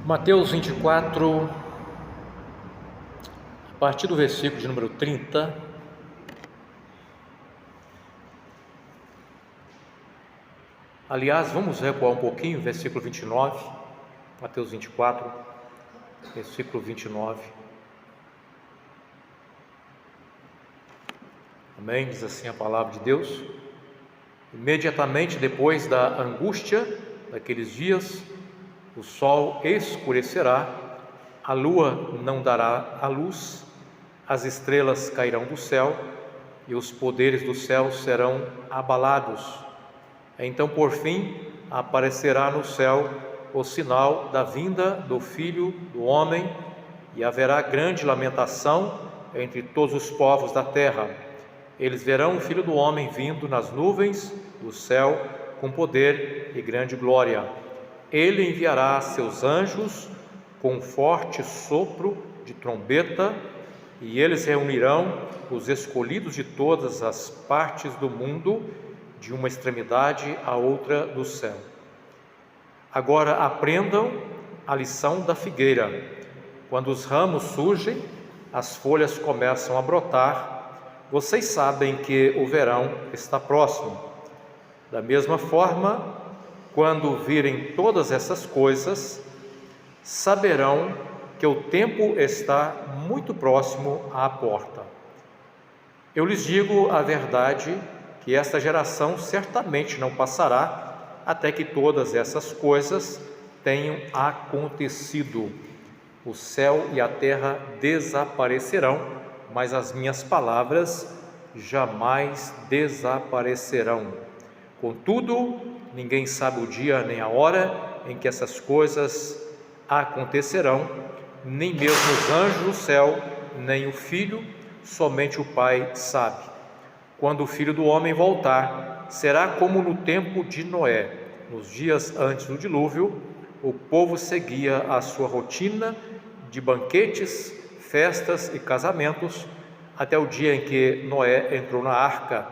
Mateus 24, a partir do versículo de número 30, aliás, vamos recuar um pouquinho, versículo 29, Mateus 24, versículo 29. Amém? Diz assim a palavra de Deus: imediatamente depois da angústia daqueles dias, o sol escurecerá, a lua não dará a luz, as estrelas cairão do céu e os poderes do céu serão abalados. Então, por fim, aparecerá no céu o sinal da vinda do Filho do Homem, e haverá grande lamentação entre todos os povos da terra. Eles verão o Filho do Homem vindo nas nuvens do céu com poder e grande glória. Ele enviará seus anjos com um forte sopro de trombeta, e eles reunirão os escolhidos de todas as partes do mundo, de uma extremidade à outra do céu. Agora aprendam a lição da figueira. Quando os ramos surgem, as folhas começam a brotar, vocês sabem que o verão está próximo. Da mesma forma, quando virem todas essas coisas, saberão que o tempo está muito próximo à porta. Eu lhes digo a verdade, que esta geração certamente não passará até que todas essas coisas tenham acontecido. O céu e a terra desaparecerão, mas as minhas palavras jamais desaparecerão. Contudo, ninguém sabe o dia nem a hora em que essas coisas acontecerão, nem mesmo os anjos do céu, nem o Filho, somente o Pai sabe. Quando o Filho do Homem voltar, será como no tempo de Noé. Nos dias antes do dilúvio, o povo seguia a sua rotina de banquetes, festas e casamentos, até o dia em que Noé entrou na arca.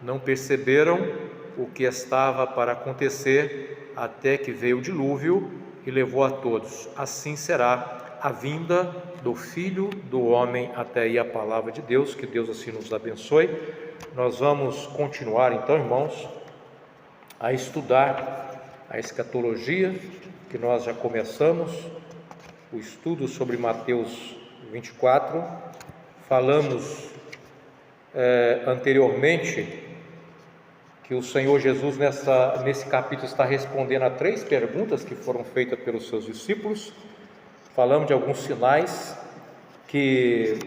Não perceberam o que estava para acontecer, até que veio o dilúvio e levou a todos. Assim será a vinda do Filho do Homem. Até aí a palavra de Deus, que Deus assim nos abençoe. Nós vamos continuar então, irmãos, a estudar a escatologia, que nós já começamos o estudo sobre Mateus 24. Falamos anteriormente que o Senhor Jesus nesse capítulo está respondendo a 3 perguntas que foram feitas pelos seus discípulos. Falamos de alguns sinais que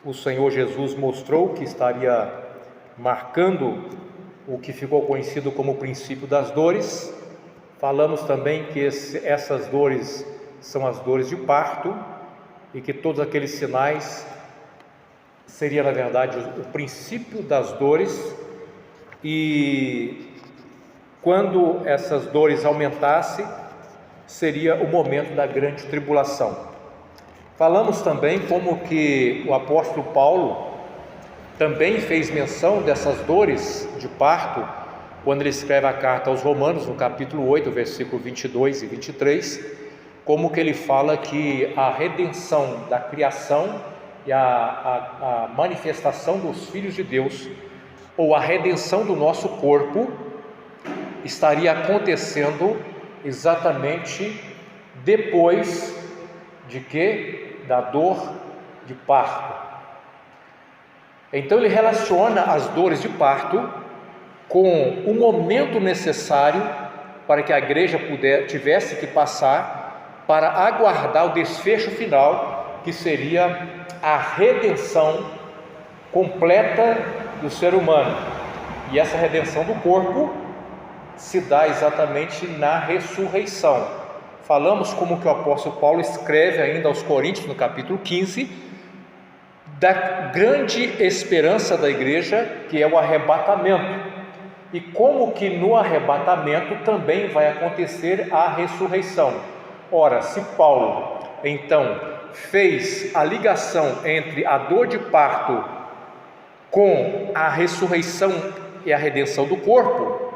o Senhor Jesus mostrou que estaria marcando o que ficou conhecido como o princípio das dores. Falamos também que essas dores são as dores de parto, e que todos aqueles sinais seria na verdade o princípio das dores, e quando essas dores aumentassem, seria o momento da grande tribulação. Falamos também como que o apóstolo Paulo também fez menção dessas dores de parto, quando ele escreve a carta aos Romanos, no capítulo 8, versículo 22 e 23, como que ele fala que a redenção da criação e a manifestação dos filhos de Deus, ou a redenção do nosso corpo, estaria acontecendo exatamente depois de quê? Da dor de parto. Então ele relaciona as dores de parto com o momento necessário para que a igreja tivesse que passar para aguardar o desfecho final, que seria a redenção completa do ser humano. E essa redenção do corpo se dá exatamente na ressurreição. Falamos como que o apóstolo Paulo escreve ainda aos Coríntios, no capítulo 15, da grande esperança da igreja, que é o arrebatamento, e como que no arrebatamento também vai acontecer a ressurreição. Ora, se Paulo então fez a ligação entre a dor de parto com a ressurreição e a redenção do corpo,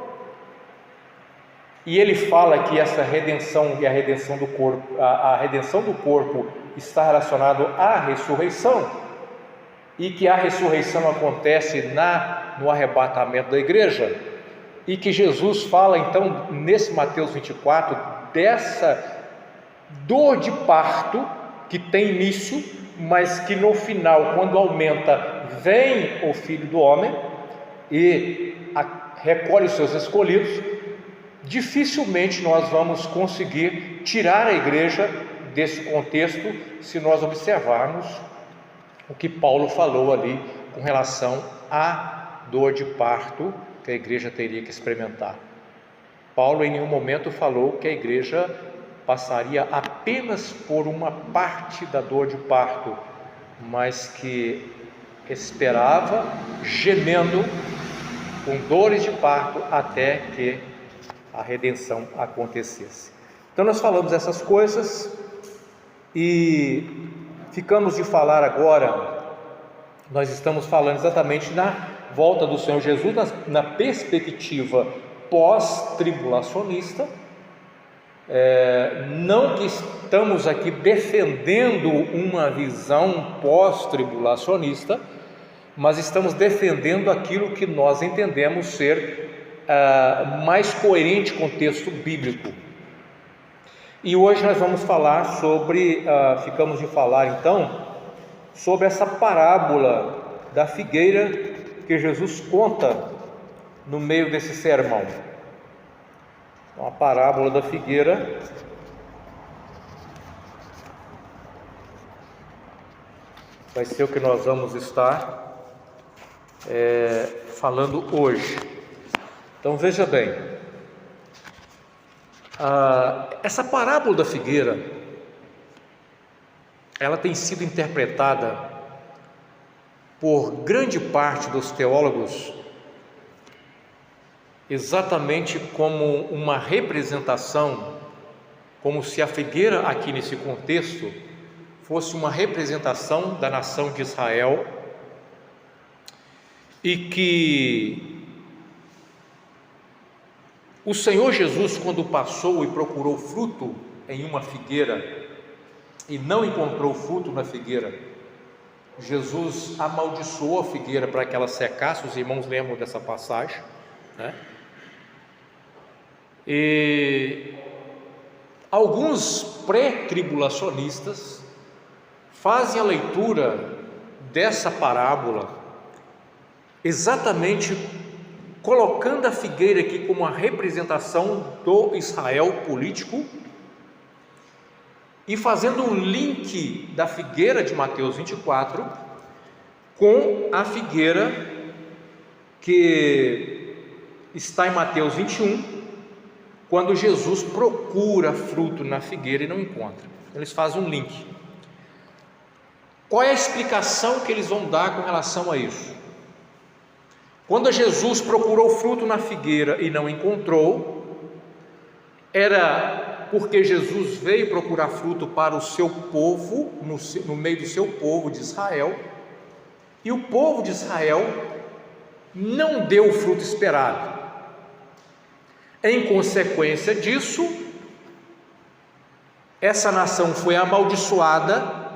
e ele fala que essa redenção e a redenção do corpo, a redenção do corpo está relacionado à ressurreição, e que a ressurreição acontece no arrebatamento da igreja, e que Jesus fala então nesse Mateus 24 dessa dor de parto que tem início, mas que no final, quando aumenta, vem o Filho do Homem e recolhe os seus escolhidos. Dificilmente nós vamos conseguir tirar a igreja desse contexto se nós observarmos o que Paulo falou ali com relação à dor de parto que a igreja teria que experimentar. Paulo em nenhum momento falou que a igreja passaria apenas por uma parte da dor de parto, mas que esperava, gemendo, com dores de parto, até que a redenção acontecesse. Então nós falamos essas coisas e ficamos de falar agora, nós estamos falando exatamente na volta do Senhor Jesus, na perspectiva pós-tribulacionista. Não que estamos aqui defendendo uma visão pós-tribulacionista, mas estamos defendendo aquilo que nós entendemos ser mais coerente com o texto bíblico. E hoje nós vamos falar sobre, ficamos de falar então, sobre essa parábola da figueira que Jesus conta no meio desse sermão. A parábola da figueira vai ser o que nós vamos estar falando hoje. Então veja bem, essa parábola da figueira, ela tem sido interpretada por grande parte dos teólogos exatamente como uma representação, como se a figueira aqui nesse contexto fosse uma representação da nação de Israel, e que o Senhor Jesus, quando passou e procurou fruto em uma figueira e não encontrou fruto na figueira, Jesus amaldiçoou a figueira para que ela secasse. Os irmãos lembram dessa passagem, né? E alguns pré-tribulacionistas fazem a leitura dessa parábola exatamente colocando a figueira aqui como uma representação do Israel político e fazendo um link da figueira de Mateus 24 com a figueira que está em Mateus 21, quando Jesus procura fruto na figueira e não encontra. Eles fazem um link. Qual é a explicação que eles vão dar com relação a isso? Quando Jesus procurou fruto na figueira e não encontrou, era porque Jesus veio procurar fruto para o seu povo, no meio do seu povo de Israel, e o povo de Israel não deu o fruto esperado. Em consequência disso, essa nação foi amaldiçoada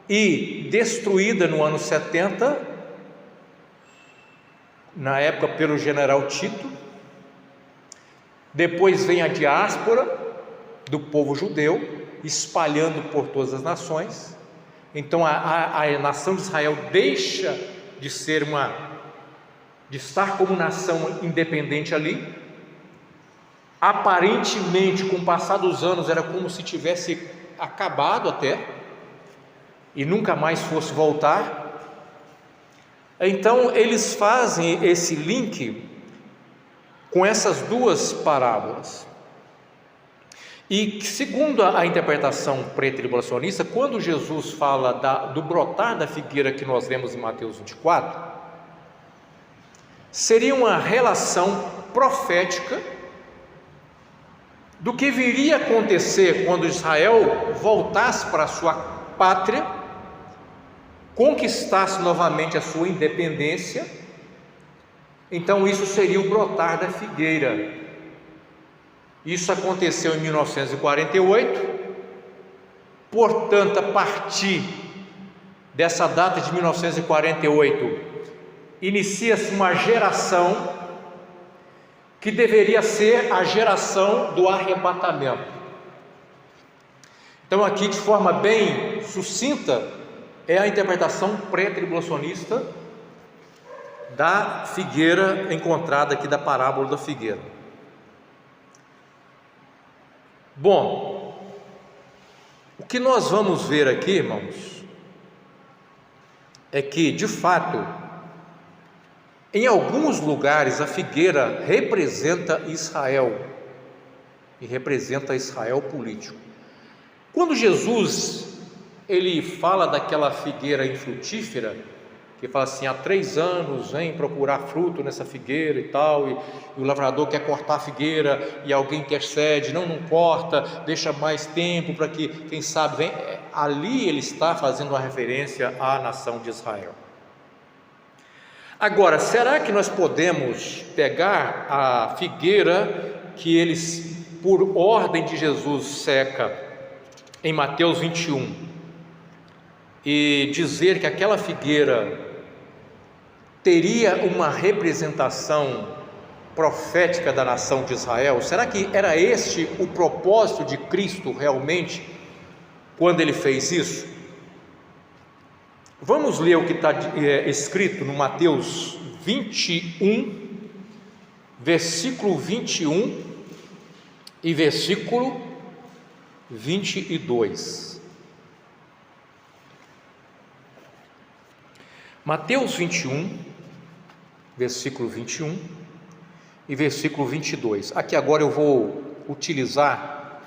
e destruída no ano 70, na época pelo general Tito. Depois vem a diáspora do povo judeu, espalhando por todas as nações. Então a nação de Israel deixa de estar como nação independente ali. Aparentemente, com o passar dos anos, era como se tivesse acabado até, e nunca mais fosse voltar. Então eles fazem esse link com essas duas parábolas. E segundo a interpretação pré-tribulacionista, quando Jesus fala do brotar da figueira que nós vemos em Mateus 24, seria uma relação profética do que viria a acontecer quando Israel voltasse para a sua pátria, conquistasse novamente a sua independência. Então isso seria o brotar da figueira. Isso aconteceu em 1948, portanto, a partir dessa data de 1948, inicia-se uma geração que deveria ser a geração do arrebatamento. Então, aqui, de forma bem sucinta, é a interpretação pré-tribulacionista da figueira encontrada aqui, da parábola da figueira. Bom, o que nós vamos ver aqui, irmãos, é que, de fato, em alguns lugares a figueira representa Israel, e representa Israel político. Quando Jesus, ele fala daquela figueira infrutífera, que fala assim, há 3 anos vem procurar fruto nessa figueira e tal, e o lavrador quer cortar a figueira, e alguém intercede, não corta, deixa mais tempo para que, quem sabe, vem. Ali ele está fazendo uma referência à nação de Israel. Agora, será que nós podemos pegar a figueira que eles, por ordem de Jesus, seca em Mateus 21 e dizer que aquela figueira teria uma representação profética da nação de Israel? Será que era este o propósito de Cristo realmente quando ele fez isso? Vamos ler o que está escrito no Mateus 21, versículo 21 e versículo 22. Mateus 21, versículo 21 e versículo 22. Aqui agora eu vou utilizar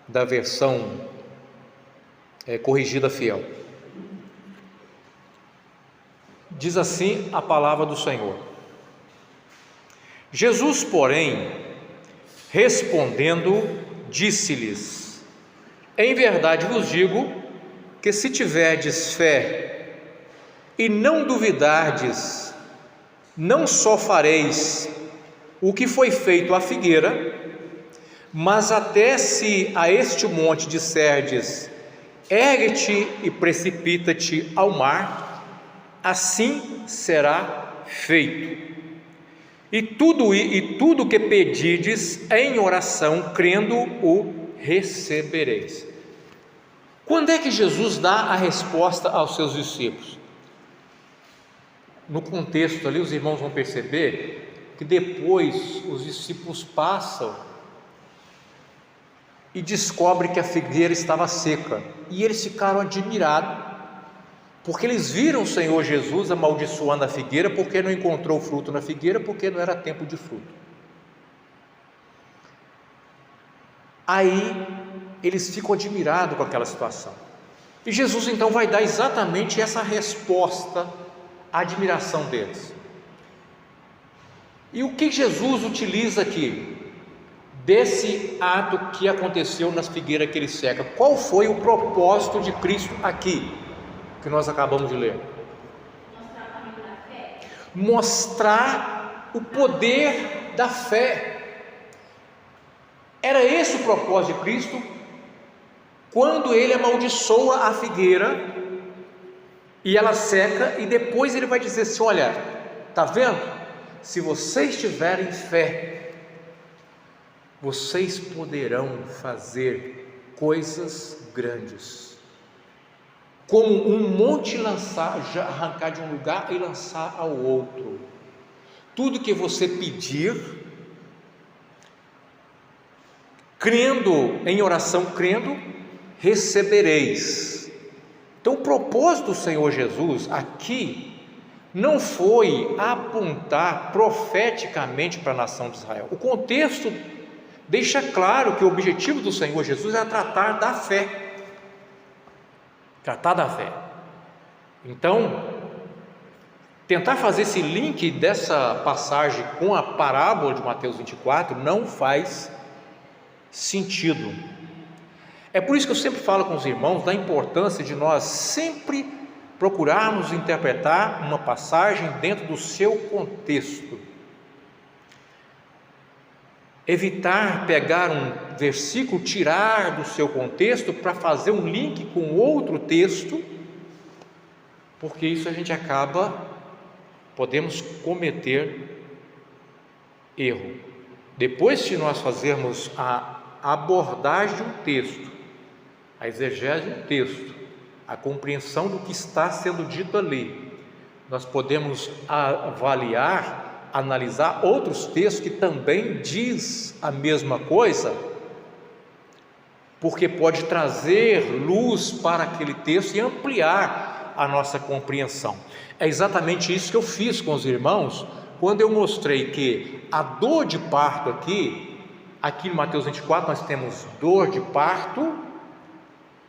da versão corrigida fiel. Diz assim a palavra do Senhor: Jesus, porém, respondendo, disse-lhes: em verdade vos digo que se tiverdes fé e não duvidardes, não só fareis o que foi feito à figueira, mas até se a este monte disserdes: ergue-te e precipita-te ao mar, assim será feito. E tudo que pedides em oração, crendo, o recebereis. Quando é que Jesus dá a resposta aos seus discípulos? No contexto ali, os irmãos vão perceber que depois os discípulos passam e descobrem que a figueira estava seca, e eles ficaram admirados, porque eles viram o Senhor Jesus amaldiçoando a figueira, porque não encontrou fruto na figueira, porque não era tempo de fruto. Aí eles ficam admirados com aquela situação, e Jesus então vai dar exatamente essa resposta à admiração deles. E o que Jesus utiliza aqui desse ato que aconteceu nas figueiras que ele seca? Qual foi o propósito de Cristo aqui, que nós acabamos de ler? Mostrar o poder da fé. Era esse o propósito de Cristo quando ele amaldiçoa a figueira e ela seca, e depois ele vai dizer assim: olha, está vendo? Se vocês tiverem fé, vocês poderão fazer coisas grandes, como um monte arrancar de um lugar e lançar ao outro. Tudo que você pedir, crendo, em oração crendo, recebereis. Então o propósito do Senhor Jesus aqui não foi apontar profeticamente para a nação de Israel. O contexto deixa claro que o objetivo do Senhor Jesus é tratar da fé. Tratar da fé. Então, tentar fazer esse link dessa passagem com a parábola de Mateus 24 não faz sentido. É por isso que eu sempre falo com os irmãos da importância de nós sempre procurarmos interpretar uma passagem dentro do seu contexto. evitar pegar um versículo, tirar do seu contexto para fazer um link com outro texto, porque isso a gente podemos cometer erro. Depois que nós fazermos a abordagem de um texto, a exegese de um texto, a compreensão do que está sendo dito ali, nós podemos avaliar, analisar outros textos que também diz a mesma coisa, porque pode trazer luz para aquele texto e ampliar a nossa compreensão. É exatamente isso que eu fiz com os irmãos quando eu mostrei que a dor de parto aqui em Mateus 24 nós temos dor de parto,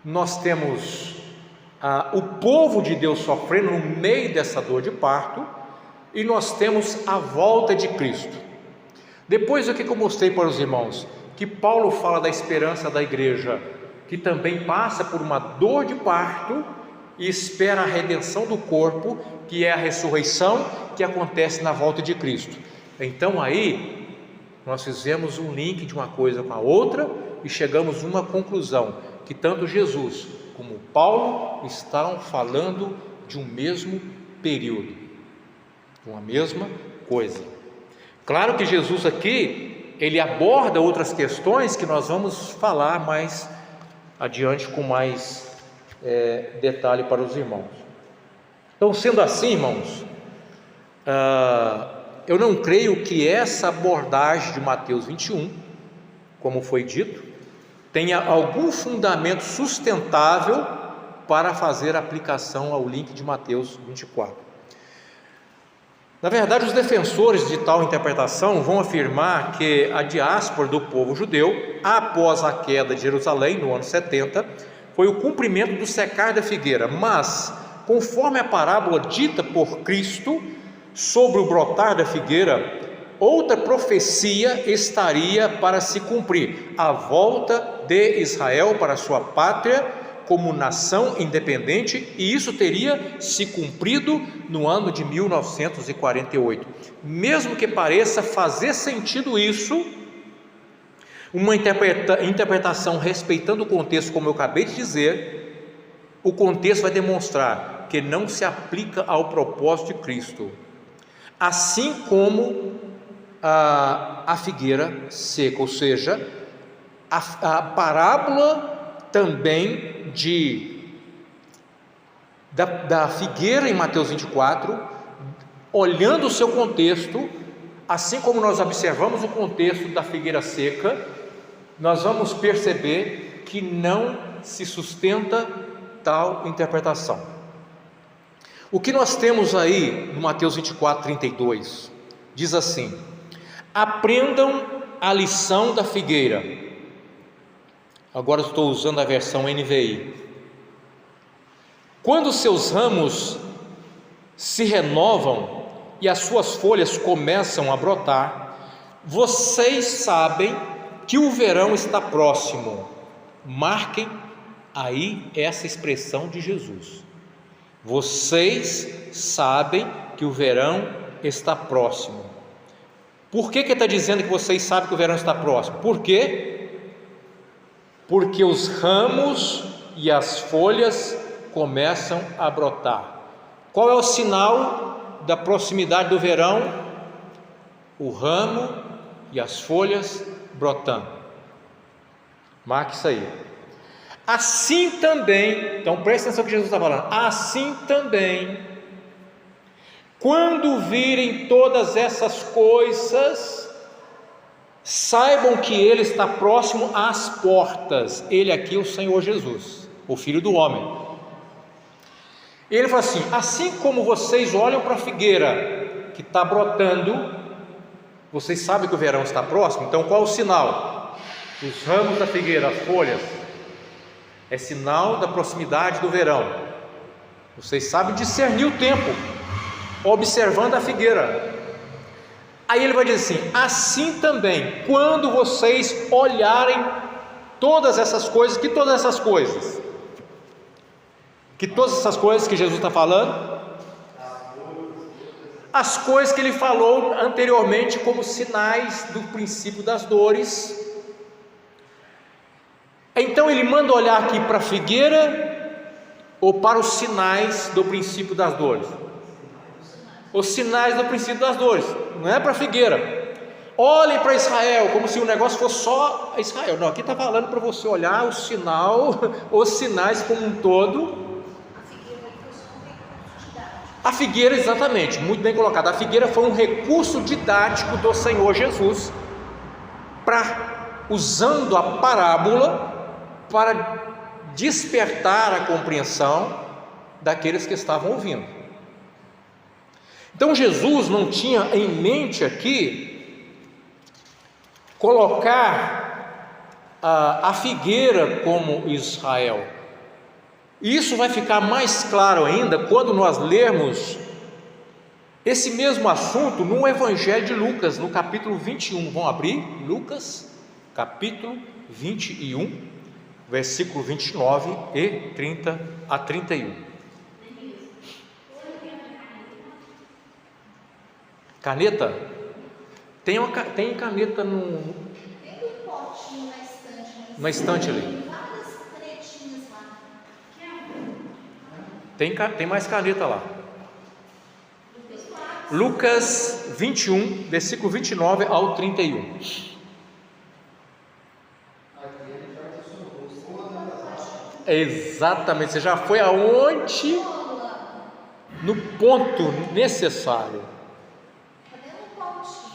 nós temos o povo de Deus sofrendo no meio dessa dor de parto, e nós temos a volta de Cristo. Depois o que eu mostrei para os irmãos? Que Paulo fala da esperança da igreja, que também passa por uma dor de parto e espera a redenção do corpo, que é a ressurreição que acontece na volta de Cristo. Então aí nós fizemos um link de uma coisa com a outra e chegamos a uma conclusão, que tanto Jesus como Paulo estão falando de um mesmo período, de uma mesma coisa. Claro que Jesus aqui, ele aborda outras questões que nós vamos falar mais adiante com mais detalhe para os irmãos. Então, sendo assim, irmãos, eu não creio que essa abordagem de Mateus 21, como foi dito, tenha algum fundamento sustentável para fazer aplicação ao link de Mateus 24. Na verdade, os defensores de tal interpretação vão afirmar que a diáspora do povo judeu, após a queda de Jerusalém no ano 70, foi o cumprimento do secar da figueira, mas, conforme a parábola dita por Cristo sobre o brotar da figueira, outra profecia estaria para se cumprir: a volta de Israel para sua pátria como nação independente, e isso teria se cumprido no ano de 1948. Mesmo que pareça fazer sentido isso, uma interpretação respeitando o contexto, como eu acabei de dizer, o contexto vai demonstrar que não se aplica ao propósito de Cristo, assim como a figueira seca, ou seja, a parábola também da figueira em Mateus 24, olhando o seu contexto, assim como nós observamos o contexto da figueira seca, nós vamos perceber que não se sustenta tal interpretação. O que nós temos aí no Mateus 24, 32, diz assim: aprendam a lição da figueira. Agora estou usando a versão NVI. Quando seus ramos se renovam e as suas folhas começam a brotar, vocês sabem que o verão está próximo. Marquem aí essa expressão de Jesus. Vocês sabem que o verão está próximo. Por que está dizendo que vocês sabem que o verão está próximo? Por quê? Porque os ramos e as folhas começam a brotar. Qual é o sinal da proximidade do verão? O ramo e as folhas brotando. Marque isso aí. Assim também, então presta atenção que Jesus está falando. Assim também, quando virem todas essas coisas, saibam que Ele está próximo às portas. Ele aqui é o Senhor Jesus, o Filho do Homem. Ele fala assim como vocês olham para a figueira que está brotando, vocês sabem que o verão está próximo. Então qual é o sinal? Os ramos da figueira, as folhas, é sinal da proximidade do verão. Vocês sabem discernir o tempo, observando a figueira. Aí ele vai dizer assim também, quando vocês olharem todas essas coisas, que todas essas coisas que Jesus está falando, as coisas que ele falou anteriormente como sinais do princípio das dores. Então ele manda olhar aqui para a figueira ou para os sinais do princípio das dores? Os sinais do princípio das dores, não é para a figueira. Olhem para Israel, como se o negócio fosse só Israel. Não, aqui está falando para você olhar o sinal, os sinais como um todo. A figueira, exatamente, muito bem colocado. A figueira foi um recurso didático do Senhor Jesus, usando a parábola para despertar a compreensão daqueles que estavam ouvindo. Então Jesus não tinha em mente aqui colocar a figueira como Israel. E isso vai ficar mais claro ainda quando nós lermos esse mesmo assunto no Evangelho de Lucas, no capítulo 21. Vamos abrir Lucas, capítulo 21, versículo 29 e 30 a 31. Caneta? Tem caneta no... Tem um potinho na estante ali. Tem várias canetinhas lá. Tem mais caneta lá. Lucas 21, versículo 29 ao 31. Exatamente, você já foi aonde? No ponto necessário. Cadê o potinho?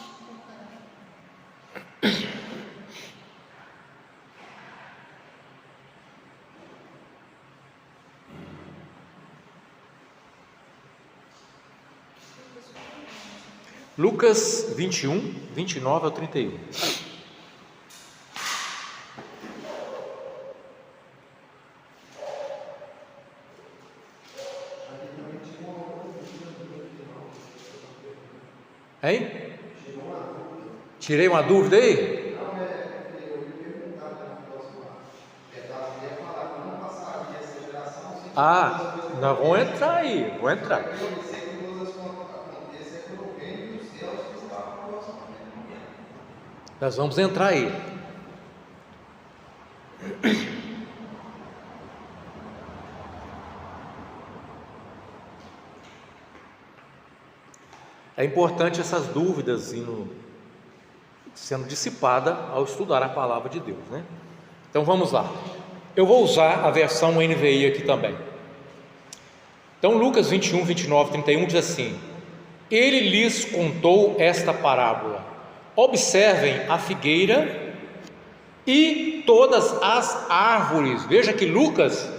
Lucas 21, 29 ao 31. Hein? Tirei uma dúvida aí? Nós vamos entrar aí, vou entrar. Nós vamos entrar aí. É importante essas dúvidas sendo dissipada ao estudar a palavra de Deus, né? Então vamos lá. Eu vou usar a versão NVI aqui também. Então Lucas 21, 29, 31 diz assim: Ele lhes contou esta parábola: observem a figueira e todas as árvores. Veja que Lucas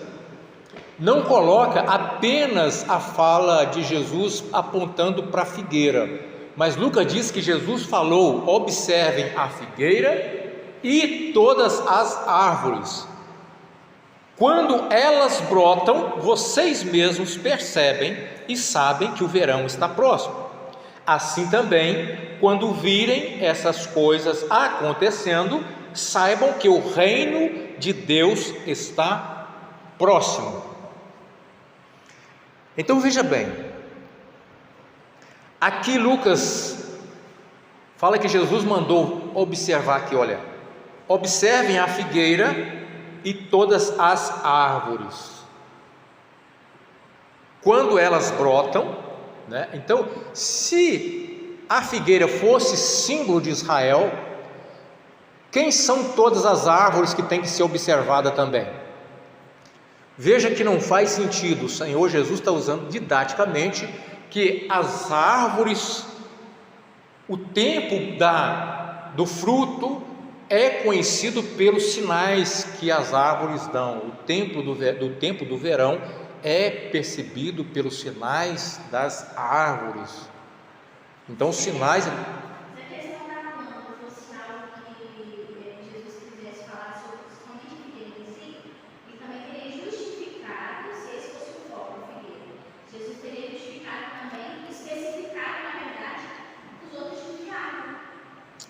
não coloca apenas a fala de Jesus apontando para a figueira, mas Lucas diz que Jesus falou: observem a figueira e todas as árvores. Quando elas brotam, vocês mesmos percebem e sabem que o verão está próximo. Assim também, quando virem essas coisas acontecendo, saibam que o reino de Deus está próximo. Então veja bem, aqui Lucas fala que Jesus mandou observar aqui, olha, observem a figueira e todas as árvores. Quando elas brotam, né? Então, se a figueira fosse símbolo de Israel, quem são todas as árvores que tem que ser observada também? Veja que não faz sentido, o Senhor Jesus está usando didaticamente que as árvores, o tempo do fruto é conhecido pelos sinais que as árvores dão. O tempo do verão é percebido pelos sinais das árvores. Então os sinais...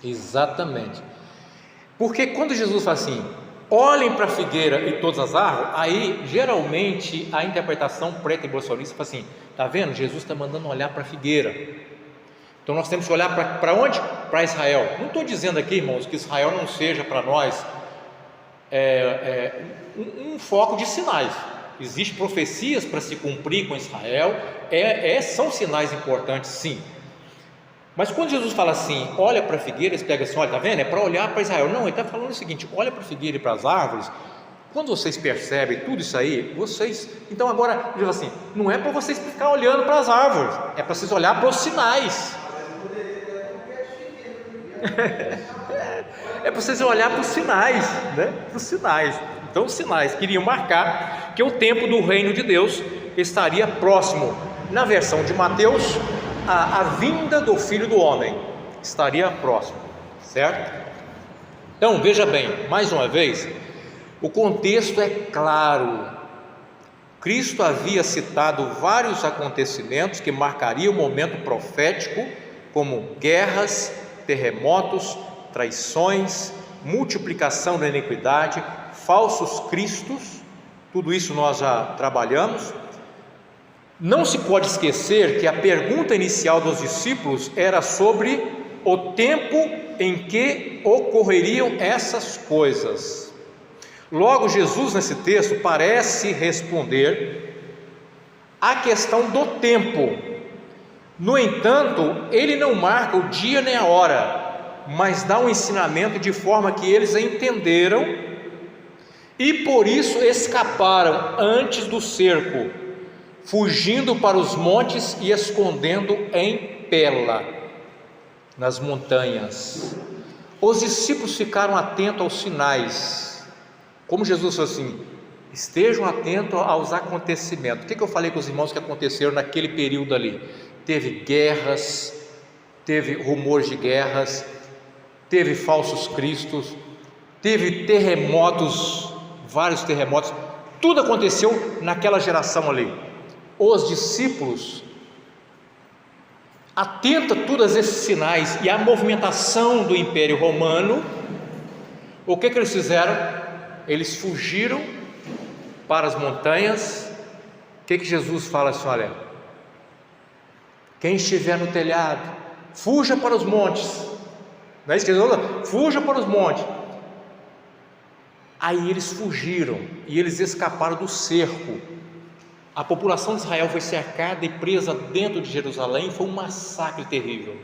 Exatamente, porque quando Jesus fala assim, olhem para a figueira e todas as árvores, aí geralmente a interpretação preta e bolsonarista fala assim, está vendo? Jesus está mandando olhar para a figueira, Então nós temos que olhar para onde? Para Israel. Não estou dizendo aqui, irmãos, que Israel não seja para nós um foco de sinais. Existem profecias para se cumprir com Israel, são sinais importantes, sim. Mas quando Jesus fala assim, olha para a figueira, eles pegam assim, olha, está vendo? É para olhar para Israel. Não, ele está falando o seguinte, olha para a figueira e para as árvores. Quando vocês percebem tudo isso aí, então agora, diz assim, não é para vocês ficar olhando para as árvores, é para vocês olhar para os sinais. É para vocês olhar para os sinais, né? Para os sinais. Então os sinais queriam marcar que o tempo do reino de Deus estaria próximo. Na versão de Mateus, a vinda do Filho do Homem estaria próximo, certo? Então veja bem, mais uma vez, o contexto é claro. Cristo havia citado vários acontecimentos que marcariam o momento profético, como guerras, terremotos, traições, multiplicação da iniquidade, falsos cristos. Tudo isso nós já trabalhamos. Não se pode esquecer que a pergunta inicial dos discípulos era sobre o tempo em que ocorreriam essas coisas. Logo, Jesus nesse texto parece responder à questão do tempo. No entanto, ele não marca o dia nem a hora, mas dá um ensinamento de forma que eles entenderam e por isso escaparam antes do cerco, fugindo para os montes e escondendo em Pela, nas montanhas. Os discípulos ficaram atentos aos sinais. Como Jesus falou assim, estejam atentos aos acontecimentos. O que eu falei com os irmãos que aconteceram naquele período ali? Teve guerras, teve rumores de guerras, teve falsos cristos, teve terremotos, vários terremotos. Tudo aconteceu naquela geração ali. Os discípulos, atenta a todos esses sinais e a movimentação do Império Romano, o que eles fizeram? Eles fugiram para as montanhas. O que Jesus fala assim? Olha, quem estiver no telhado, fuja para os montes. Não é isso que Jesus fala? Fuja para os montes. Aí eles fugiram e eles escaparam do cerco. A população de Israel foi cercada e presa dentro de Jerusalém. Foi um massacre terrível.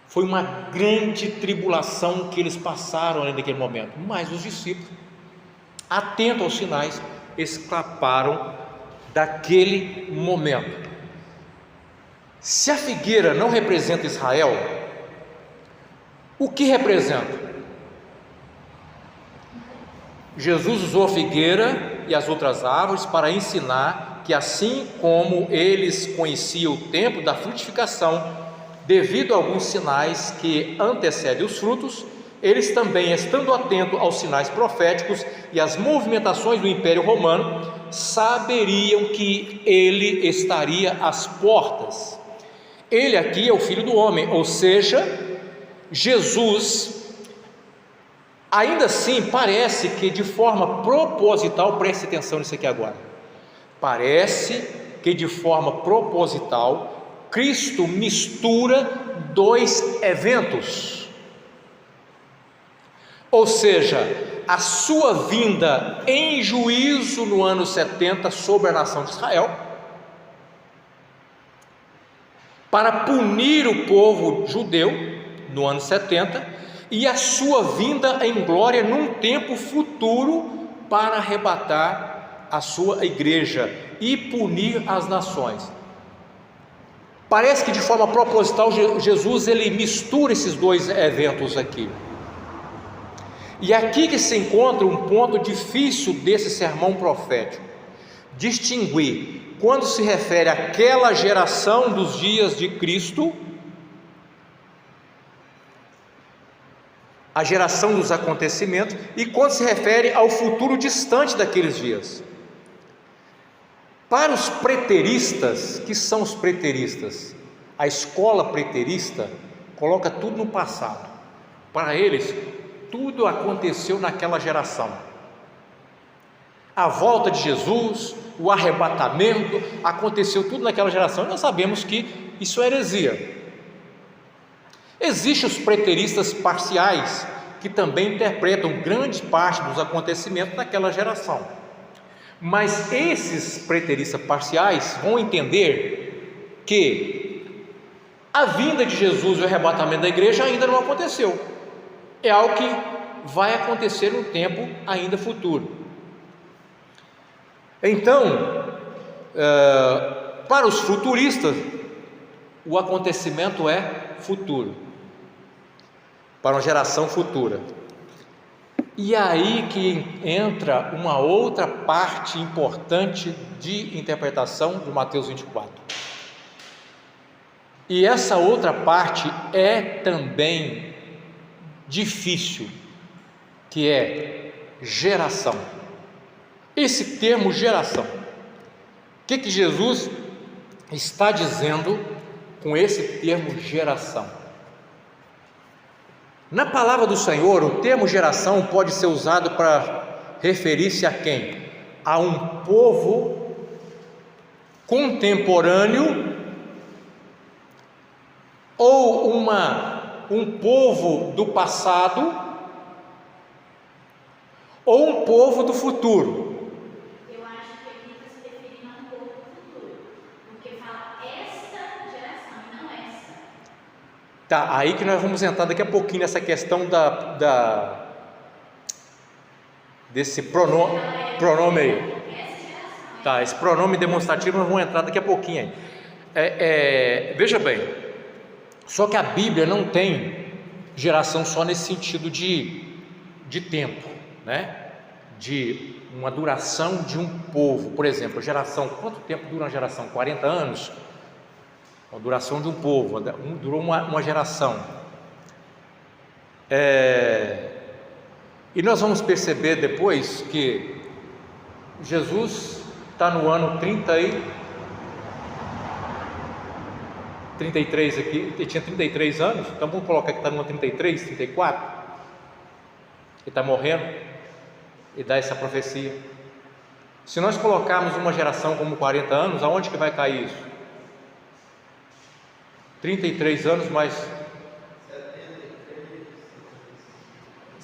Foi uma grande tribulação que eles passaram ali naquele momento. Mas os discípulos, atentos aos sinais, escaparam daquele momento. Se a figueira não representa Israel, o que representa? Jesus usou a figueira e as outras árvores para ensinar que assim como eles conheciam o tempo da frutificação, devido a alguns sinais que antecedem os frutos, eles também, estando atentos aos sinais proféticos e às movimentações do Império Romano, saberiam que ele estaria às portas. Ele aqui é o Filho do Homem, ou seja, Jesus. Ainda assim, parece que de forma proposital, preste atenção nisso aqui agora, parece que de forma proposital, Cristo mistura dois eventos, ou seja, a sua vinda em juízo no ano 70 sobre a nação de Israel, para punir o povo judeu no ano 70, e a sua vinda em glória num tempo futuro para arrebatar a sua igreja e punir as nações. Parece que de forma proposital Jesus ele mistura esses dois eventos aqui. E aqui que se encontra um ponto difícil desse sermão profético: distinguir quando se refere àquela geração dos dias de Cristo, a geração dos acontecimentos, e quando se refere ao futuro distante daqueles dias. Para os preteristas, que são os preteristas? A escola preterista coloca tudo no passado. Para eles, tudo aconteceu naquela geração. A volta de Jesus, o arrebatamento, aconteceu tudo naquela geração. Nós sabemos que isso é heresia. Existem os preteristas parciais, que também interpretam grande parte dos acontecimentos daquela geração. Mas esses preteristas parciais vão entender que a vinda de Jesus e o arrebatamento da igreja ainda não aconteceu. É algo que vai acontecer no tempo ainda futuro. Então, para os futuristas, o acontecimento é futuro, para uma geração futura. E aí que entra uma outra parte importante de interpretação de Mateus 24. E essa outra parte é também difícil, que é geração. Esse termo geração, o que Jesus está dizendo com esse termo geração? Na palavra do Senhor, o termo geração pode ser usado para referir-se a quem? A um povo contemporâneo ou um povo do passado ou um povo do futuro. Eu acho que aqui está se referindo a um povo do futuro, porque fala esta geração e não essa. Tá, aí que nós vamos entrar daqui a pouquinho nessa questão desse pronome aí. Tá, esse pronome demonstrativo nós vamos entrar daqui a pouquinho aí. Veja bem, só que a Bíblia não tem geração só nesse sentido de tempo, né? De uma duração de um povo. Por exemplo, geração, quanto tempo dura uma geração? 40 anos? A duração de um povo, durou uma geração. E nós vamos perceber depois que Jesus está no ano 33 aqui, ele tinha 33 anos, então vamos colocar que está no ano 33, 34, ele está morrendo, e dá essa profecia. Se nós colocarmos uma geração como 40 anos, aonde que vai cair isso? 33 anos mais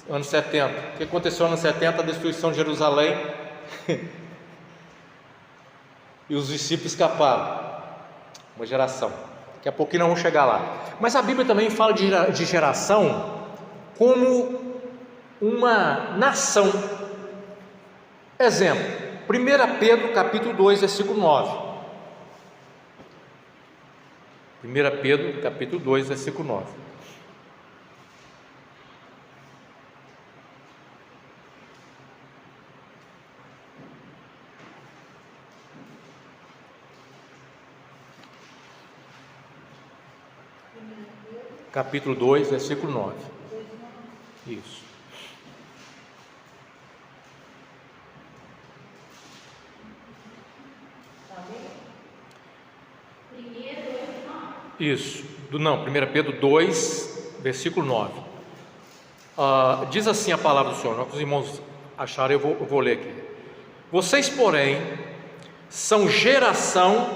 anos 70. O que aconteceu no ano 70? A destruição de Jerusalém e os discípulos escaparam. Uma geração. Daqui a pouquinho nós vamos chegar lá. Mas a Bíblia também fala de geração como uma nação. Exemplo, 1 Pedro capítulo 2, versículo 9. 1 Pedro capítulo 2, versículo 9. Capítulo 2, versículo 9. Isso. Isso, 1 Pedro 2, versículo 9. Diz assim a palavra do Senhor, os irmãos acharem, eu vou ler aqui. Vocês, porém, são geração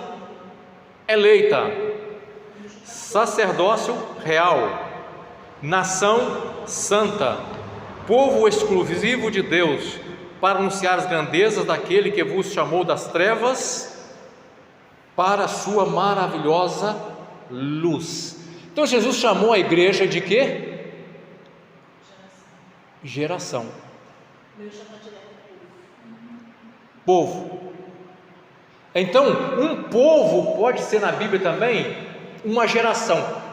eleita, sacerdócio real, nação santa, povo exclusivo de Deus, para anunciar as grandezas daquele que vos chamou das trevas para a sua maravilhosa luz. Então Jesus chamou a igreja de quê? Geração. Povo. Então, um povo pode ser na Bíblia também uma geração.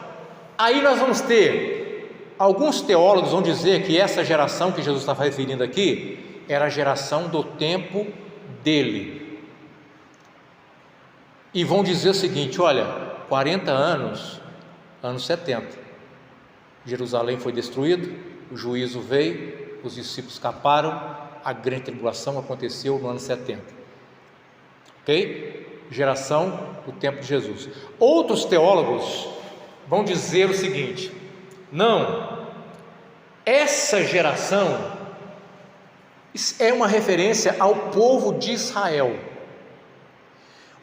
Aí nós vamos ter, alguns teólogos vão dizer que essa geração que Jesus está referindo aqui era a geração do tempo dele. E vão dizer o seguinte: olha, 40 anos, anos 70, Jerusalém foi destruído, o juízo veio, os discípulos escaparam, a grande tribulação aconteceu no ano 70, ok? Geração do tempo de Jesus. Outros teólogos vão dizer o seguinte: não, essa geração é uma referência ao povo de Israel.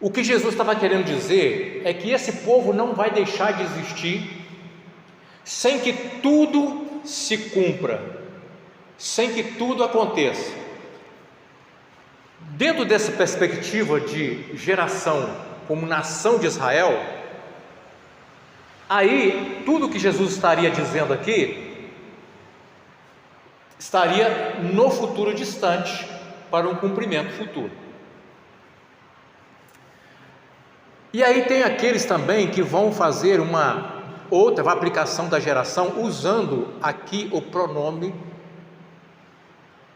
O que Jesus estava querendo dizer é que esse povo não vai deixar de existir sem que tudo se cumpra, sem que tudo aconteça. Dentro dessa perspectiva de geração como nação de Israel, aí tudo que Jesus estaria dizendo aqui estaria no futuro distante para um cumprimento futuro. E aí tem aqueles também que vão fazer uma outra aplicação da geração usando aqui o pronome.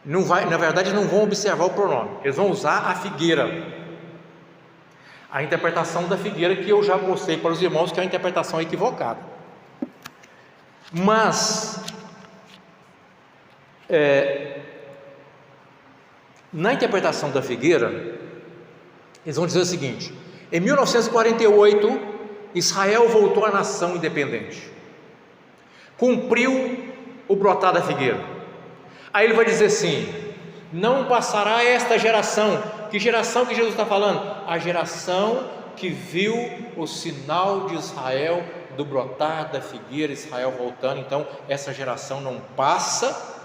Na verdade não vão observar o pronome, eles vão usar a figueira, a interpretação da figueira, que eu já mostrei para os irmãos que é uma interpretação equivocada. Mas na interpretação da figueira, eles vão dizer o seguinte: em 1948, Israel voltou à nação independente, cumpriu o brotar da figueira. Aí ele vai dizer assim: não passará esta geração. Que geração que Jesus está falando? A geração que viu o sinal de Israel, do brotar da figueira, Israel voltando. Então essa geração não passa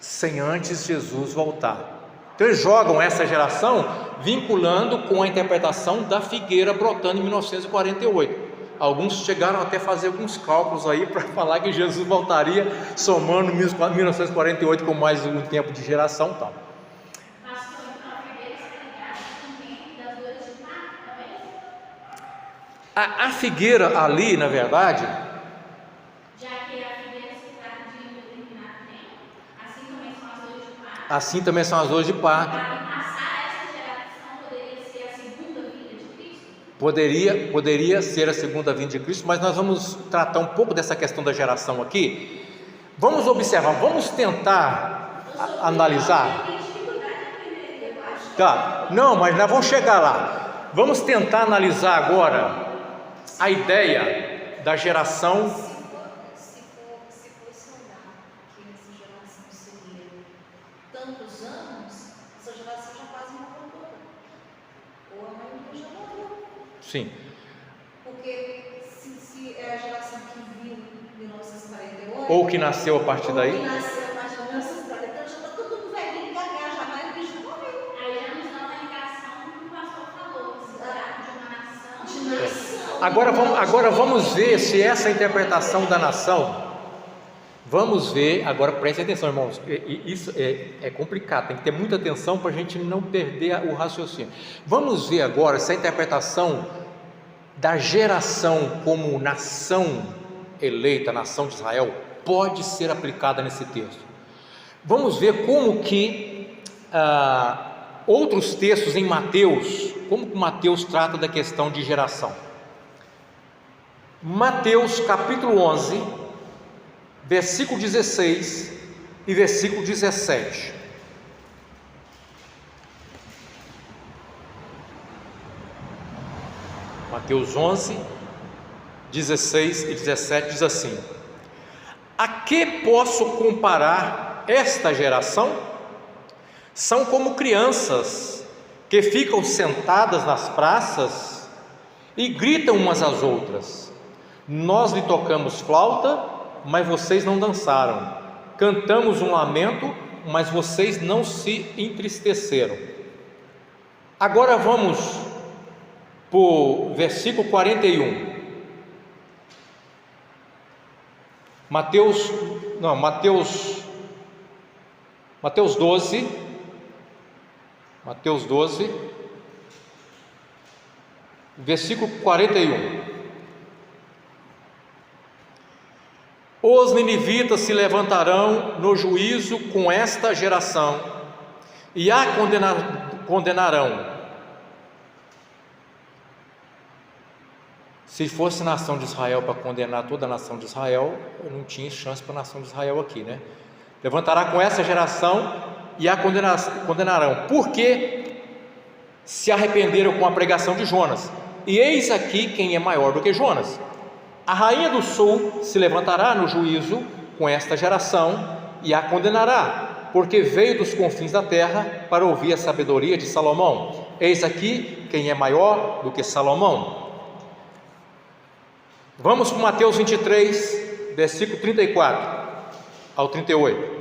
sem antes Jesus voltar. Então eles jogam essa geração vinculando com a interpretação da figueira brotando em 1948. Alguns chegaram até a fazer alguns cálculos aí para falar que Jesus voltaria somando 1948 com mais um tempo de geração tal. Pastor, então a figueira está ligada também das dores de parto também? A figueira ali, na verdade, Já que a figueira se trata de um determinado tempo, assim também são as dores de parto. assim também são as dores de parto. Para passar essa geração poderia ser a segunda vinda de Cristo? Poderia ser a segunda vinda de Cristo, mas nós vamos tratar um pouco dessa questão da geração aqui. Vamos observar, vamos tentar analisar. Tá, não, mas nós vamos chegar lá. Vamos tentar analisar agora a ideia da geração. Se fosse olhar que essa geração seria tantos anos, essa geração já quase morreu toda. Ou a maioria já morreu. Sim. Porque se é a geração que viu em 1948, Ou que nasceu a partir daí. ou que nasceu a partir de 1948, então já está todo mundo velhinho, gaga, já a maioria já morreu. Aí já nos dá uma ligação com o que o pastor falou, que se trata de uma nação. De nação. Agora vamos ver se essa interpretação da nação. Vamos ver, agora prestem atenção, irmãos. Isso é complicado, tem que ter muita atenção para a gente não perder o raciocínio. Vamos ver agora se a interpretação da geração como nação eleita, nação de Israel, pode ser aplicada nesse texto. Vamos ver como que outros textos em Mateus, como que Mateus trata da questão de geração. Mateus capítulo 11, versículo 16 e versículo 17. Mateus 11, 16 e 17 diz assim: a que posso comparar esta geração? São como crianças que ficam sentadas nas praças e gritam umas às outras: nós lhe tocamos flauta, mas vocês não dançaram. Cantamos um lamento, mas vocês não se entristeceram. Agora vamos para o versículo 41. Mateus 12, versículo 41. Os ninivitas se levantarão no juízo com esta geração e a condenarão. Se fosse nação de Israel para condenar toda a nação de Israel, eu não tinha chance para a nação de Israel aqui, né? Levantará com essa geração e a condenarão, porque se arrependeram com a pregação de Jonas. E eis aqui quem é maior do que Jonas. A rainha do sul se levantará no juízo com esta geração e a condenará, porque veio dos confins da terra para ouvir a sabedoria de Salomão. Eis aqui quem é maior do que Salomão. Vamos para Mateus 23, versículo 34 ao 38.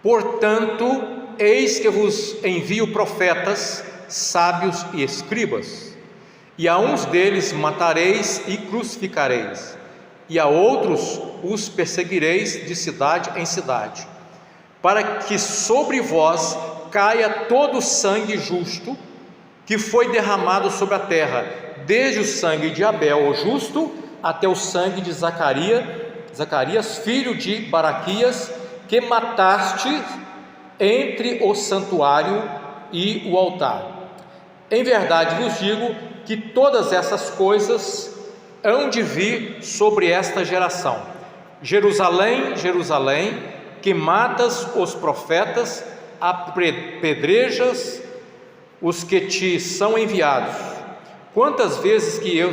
Portanto, eis que vos envio profetas, sábios e escribas, e a uns deles matareis e crucificareis, e a outros os perseguireis de cidade em cidade, para que sobre vós caia todo o sangue justo que foi derramado sobre a terra, desde o sangue de Abel, o justo, até o sangue de Zacarias, filho de Baraquias, que mataste entre o santuário e o altar. Em verdade vos digo que todas essas coisas hão de vir sobre esta geração. Jerusalém, Jerusalém, que matas os profetas, apedrejas os que te são enviados. Quantas vezes que eu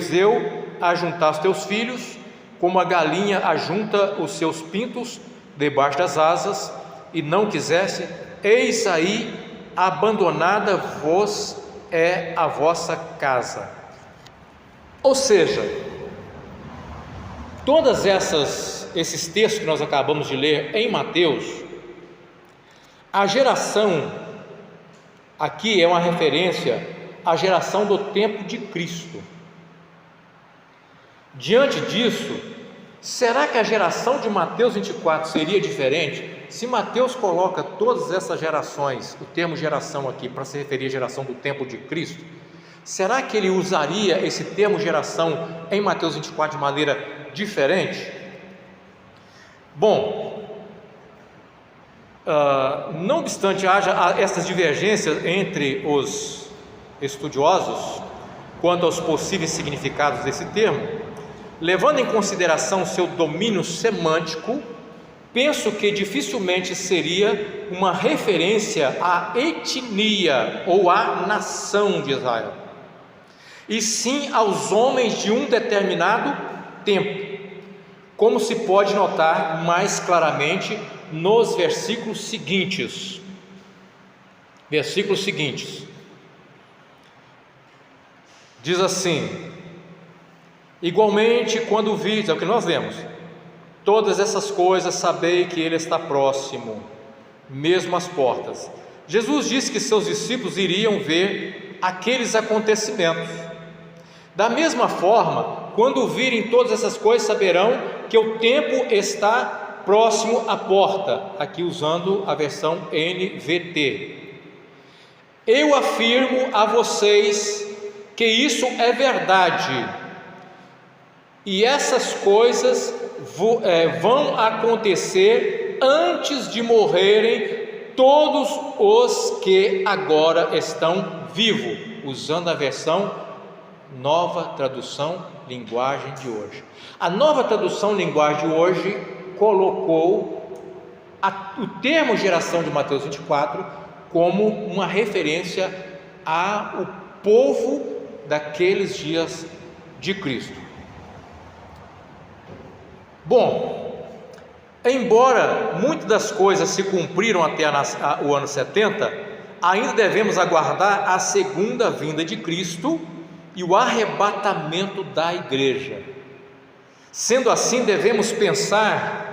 ajuntar os teus filhos, como a galinha ajunta os seus pintos debaixo das asas, e não quisesse, eis aí abandonada vos é a vossa casa. Ou seja, todas esses textos que nós acabamos de ler em Mateus, a geração aqui é uma referência à geração do tempo de Cristo. Diante disso, será que a geração de Mateus 24 seria diferente? Se Mateus coloca todas essas gerações, o termo geração aqui, para se referir à geração do tempo de Cristo, será que ele usaria esse termo geração em Mateus 24 de maneira diferente? Bom, não obstante haja essas divergências entre os estudiosos quanto aos possíveis significados desse termo, levando em consideração o seu domínio semântico, penso que dificilmente seria uma referência à etnia ou à nação de Israel, e sim aos homens de um determinado tempo, como se pode notar mais claramente nos versículos seguintes. Diz assim: igualmente, quando virdes, é o que nós lemos, todas essas coisas, sabei que Ele está próximo, mesmo às portas. Jesus disse que seus discípulos iriam ver aqueles acontecimentos. Da mesma forma, quando virem todas essas coisas, saberão que o tempo está próximo à porta, aqui usando a versão NVT. Eu afirmo a vocês que isso é verdade, e essas coisas vão acontecer antes de morrerem todos os que agora estão vivos, usando a versão Nova Tradução Linguagem de hoje. A Nova Tradução Linguagem de hoje colocou o termo geração de Mateus 24 como uma referência ao povo daqueles dias de Cristo. Bom, embora muitas das coisas se cumpriram até o ano 70, ainda devemos aguardar a segunda vinda de Cristo e o arrebatamento da igreja. Sendo assim, devemos pensar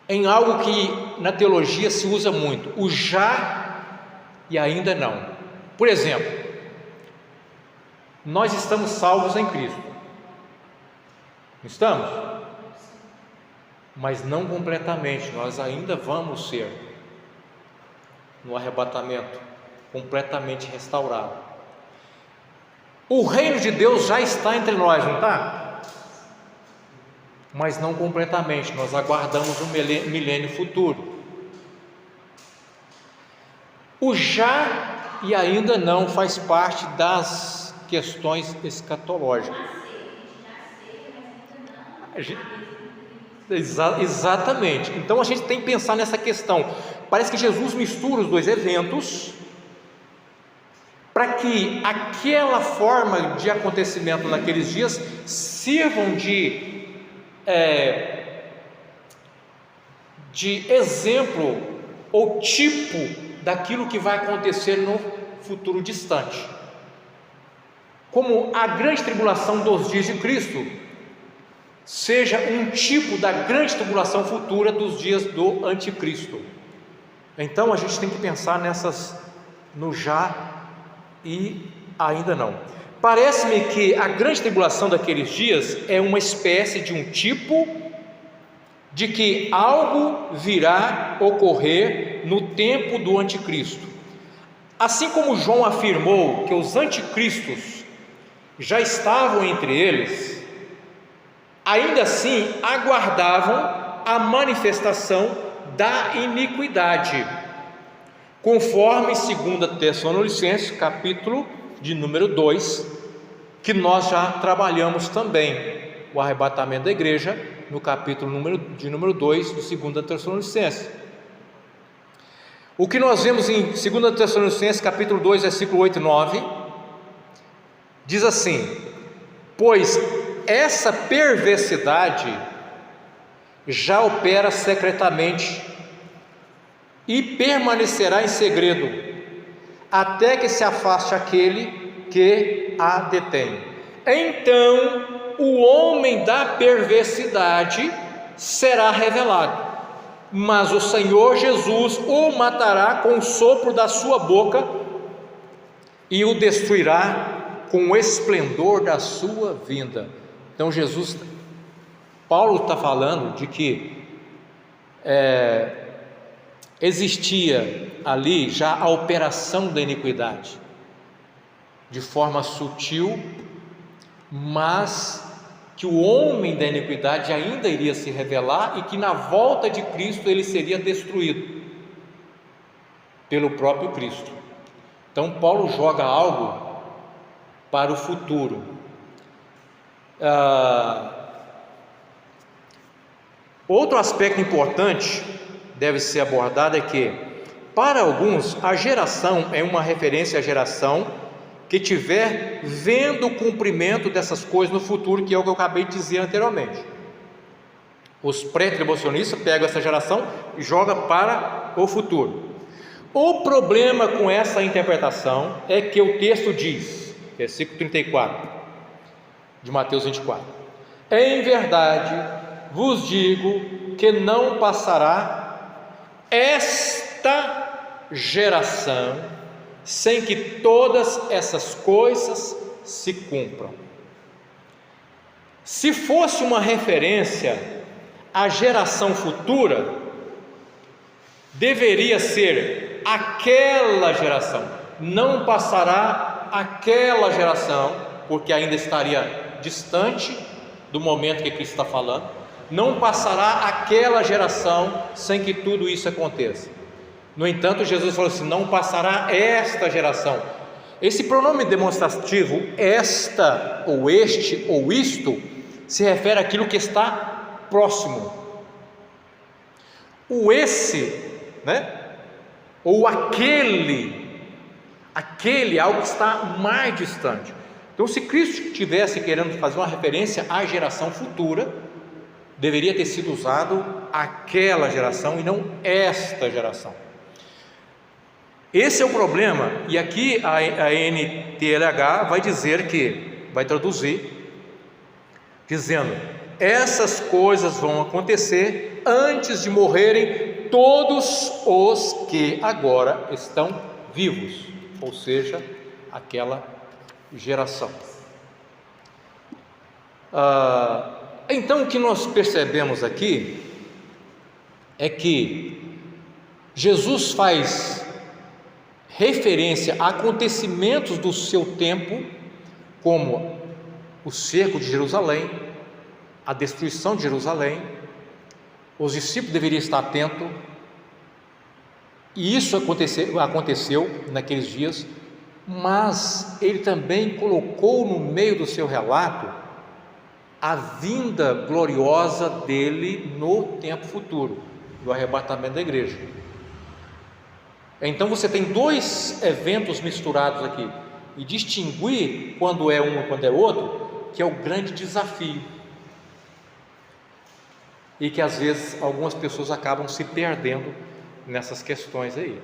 em algo que na teologia se usa muito: o já e ainda não. Por exemplo, nós estamos salvos em Cristo, estamos? Mas não completamente, nós ainda vamos ser, no arrebatamento, completamente restaurado. O reino de Deus já está entre nós, não está? Mas não completamente, nós aguardamos um milênio futuro. O já e ainda não faz parte das questões escatológicas. Exatamente. Então a gente tem que pensar nessa questão. Parece que Jesus mistura os dois eventos para que aquela forma de acontecimento naqueles dias sirvam de exemplo ou tipo daquilo que vai acontecer no futuro distante. Como a grande tribulação dos dias de Cristo seja um tipo da grande tribulação futura dos dias do anticristo. Então a gente tem que pensar nessas no já e ainda não. Parece-me que a grande tribulação daqueles dias é uma espécie de um tipo de que algo virá ocorrer no tempo do anticristo. Assim como João afirmou que os anticristos já estavam entre eles, ainda assim aguardavam a manifestação da iniquidade, conforme 2 Tessalonicenses, capítulo de número 2, que nós já trabalhamos também, o arrebatamento da igreja, no capítulo número 2 de 2 Tessalonicenses. O que nós vemos em 2 Tessalonicenses, capítulo 2, versículo 8 e 9, diz assim: pois essa perversidade já opera secretamente e permanecerá em segredo, até que se afaste aquele que a detém. Então o homem da perversidade será revelado, mas o Senhor Jesus o matará com o sopro da sua boca e o destruirá com o esplendor da sua vinda. Então Paulo está falando de que existia ali já a operação da iniquidade, de forma sutil, mas que o homem da iniquidade ainda iria se revelar e que na volta de Cristo ele seria destruído pelo próprio Cristo. Então Paulo joga algo para o futuro. Outro aspecto importante deve ser abordado é que, para alguns, a geração é uma referência à geração que tiver vendo o cumprimento dessas coisas no futuro, que é o que eu acabei de dizer anteriormente. Os pré-tribulacionistas pegam essa geração e jogam para o futuro. O problema com essa interpretação é que o texto diz, versículo 34 de Mateus 24: em verdade vos digo que não passará esta geração sem que todas essas coisas se cumpram. Se fosse uma referência à geração futura, deveria ser aquela geração. Não passará aquela geração, porque ainda estaria distante do momento que Cristo está falando. Não passará aquela geração sem que tudo isso aconteça. No entanto, Jesus falou assim: não passará esta geração. Esse pronome demonstrativo, esta, ou este, ou isto, se refere àquilo que está próximo. O esse, ou aquele é algo que está mais distante. Então, se Cristo estivesse querendo fazer uma referência à geração futura, deveria ter sido usado aquela geração e não esta geração. Esse é o problema, e aqui a NTLH vai traduzir, dizendo: essas coisas vão acontecer antes de morrerem todos os que agora estão vivos, ou seja, aquela geração. Então o que nós percebemos aqui é que Jesus faz referência a acontecimentos do seu tempo, como o cerco de Jerusalém, a destruição de Jerusalém. Os discípulos deveriam estar atentos, e isso aconteceu naqueles dias, mas ele também colocou no meio do seu relato a vinda gloriosa dele no tempo futuro, do arrebatamento da igreja. Então você tem dois eventos misturados aqui, e distinguir quando é um e quando é outro, que é o grande desafio, e que às vezes algumas pessoas acabam se perdendo nessas questões aí.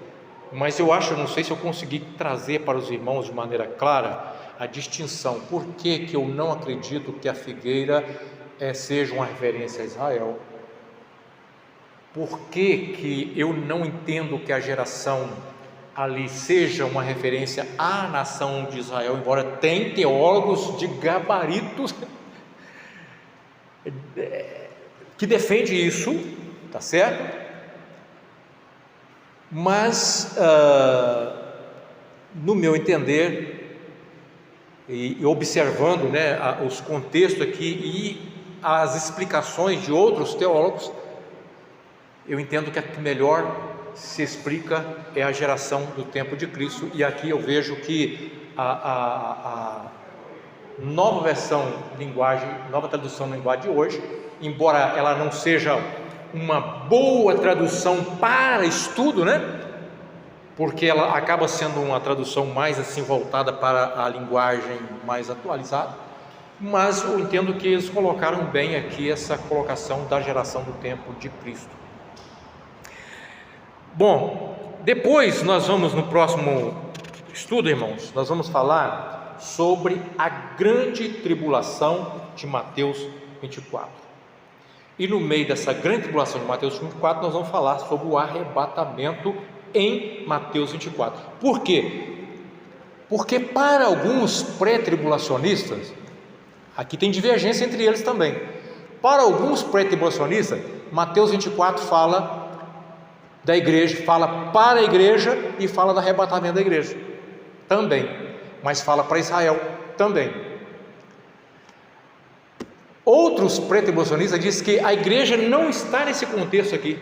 mas eu acho, não sei se eu consegui trazer para os irmãos de maneira clara a distinção. Por que que eu não acredito que a figueira seja uma referência a Israel? Por que que eu não entendo que a geração ali seja uma referência à nação de Israel, embora tem teólogos de gabaritos que defende isso, tá certo? Mas no meu entender, e observando, né, os contextos aqui e as explicações de outros teólogos, eu entendo que a que melhor se explica é a geração do tempo de Cristo. E aqui eu vejo que a nova versão linguagem, nova tradução na linguagem de hoje, embora ela não seja uma boa tradução para estudo, né? Porque ela acaba sendo uma tradução mais assim voltada para a linguagem mais atualizada, mas eu entendo que eles colocaram bem aqui essa colocação da geração do tempo de Cristo. Bom, depois nós vamos no próximo estudo, irmãos, nós vamos falar sobre a grande tribulação de Mateus 24. E no meio dessa grande tribulação de Mateus 24, nós vamos falar sobre o arrebatamento em Mateus 24. Por quê? Porque para alguns pré-tribulacionistas, aqui tem divergência entre eles também, para alguns pré-tribulacionistas, Mateus 24 fala da igreja, fala para a igreja e fala do arrebatamento da igreja também, mas fala para Israel também. Outros pré-tribulacionistas dizem que a igreja não está nesse contexto aqui,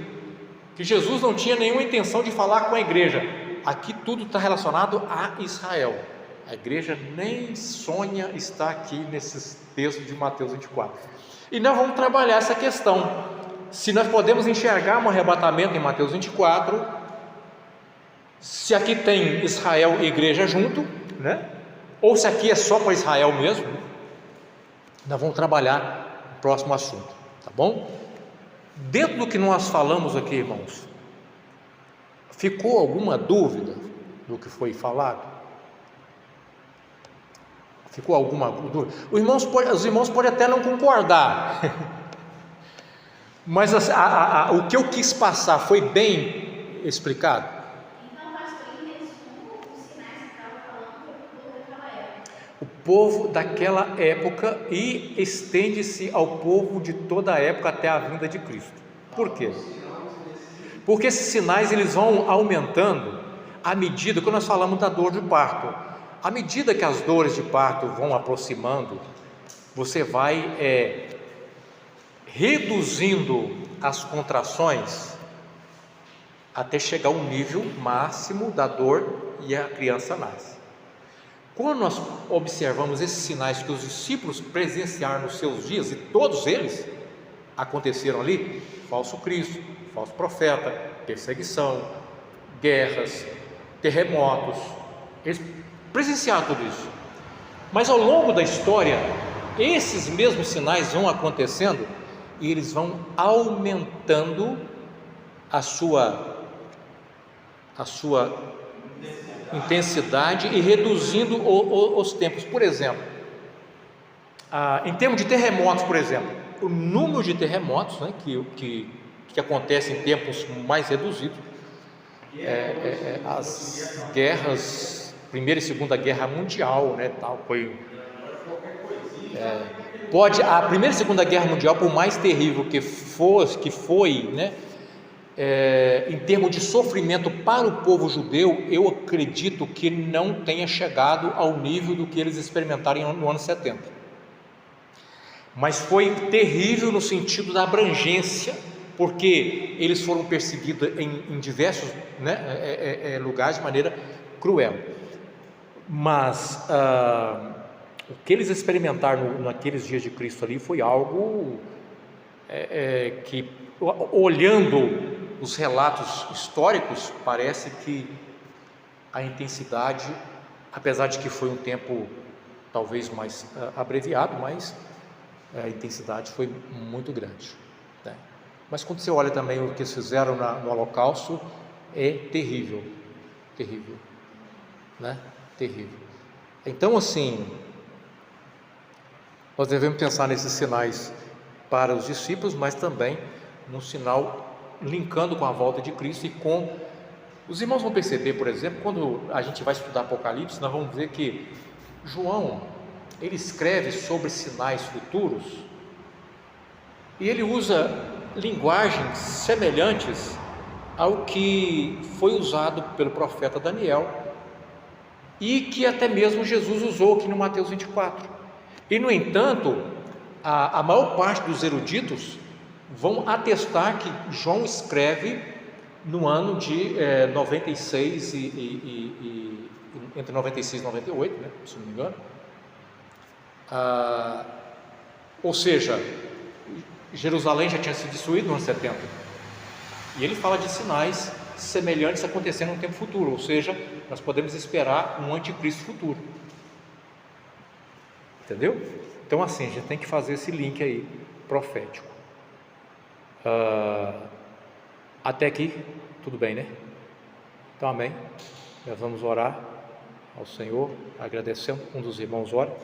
que Jesus não tinha nenhuma intenção de falar com a igreja. Aqui tudo está relacionado a Israel. A igreja nem sonha estar aqui nesses textos de Mateus 24. E nós vamos trabalhar essa questão. Se nós podemos enxergar um arrebatamento em Mateus 24, se aqui tem Israel e igreja junto, né? Ou se aqui é só para Israel mesmo, né? Nós vamos trabalhar o próximo assunto, tá bom? Dentro do que nós falamos aqui, irmãos, ficou alguma dúvida do que foi falado? Ficou alguma dúvida? Os irmãos podem até não concordar, mas o que eu quis passar foi bem explicado? Então, pastor, em resumo, os sinais que estava falando do povo daquela época. O povo daquela época, e estende-se ao povo de toda a época até a vinda de Cristo. Por quê? Porque esses sinais eles vão aumentando à medida que nós falamos da dor de parto. À medida que as dores de parto vão aproximando, você vai reduzindo as contrações até chegar ao nível máximo da dor e a criança nasce. Quando nós observamos esses sinais que os discípulos presenciaram nos seus dias, e todos eles aconteceram ali, falso Cristo, falso profeta, perseguição, guerras, terremotos, eles presenciaram tudo isso. Mas ao longo da história, esses mesmos sinais vão acontecendo e eles vão aumentando a sua intensidade e reduzindo os tempos. Por exemplo, em termos de terremotos, por exemplo, o número de terremotos, né, que acontecem em tempos mais reduzidos, as guerras, Primeira e Segunda Guerra Mundial, né, tal, a Primeira e Segunda Guerra Mundial, por mais terrível que foi, né, em termos de sofrimento para o povo judeu, eu acredito que não tenha chegado ao nível do que eles experimentaram no ano 70, mas foi terrível no sentido da abrangência, porque eles foram perseguidos em diversos, né, lugares de maneira cruel, mas o que eles experimentaram naqueles dias de Cristo ali foi algo que, olhando os relatos históricos, parece que a intensidade, apesar de que foi um tempo talvez mais abreviado, mas a intensidade foi muito grande, né? Mas quando você olha também o que eles fizeram no Holocausto, é terrível, terrível, né? Terrível. Então, assim, nós devemos pensar nesses sinais para os discípulos, mas também num sinal linkando com a volta de Cristo e com... Os irmãos vão perceber, por exemplo, quando a gente vai estudar Apocalipse, nós vamos ver que João, ele escreve sobre sinais futuros e ele usa linguagens semelhantes ao que foi usado pelo profeta Daniel e que até mesmo Jesus usou aqui no Mateus 24. E, no entanto, a maior parte dos eruditos vão atestar que João escreve no ano de 96 entre 96 e 98, né, se não me engano. Ou seja, Jerusalém já tinha sido destruído no ano 70. E ele fala de sinais semelhantes acontecendo no tempo futuro, ou seja, nós podemos esperar um anticristo futuro. Entendeu? Então, assim, a gente tem que fazer esse link aí, profético. Até aqui, tudo bem, né? Então, amém. Nós vamos orar ao Senhor, agradecendo. Um dos irmãos ora.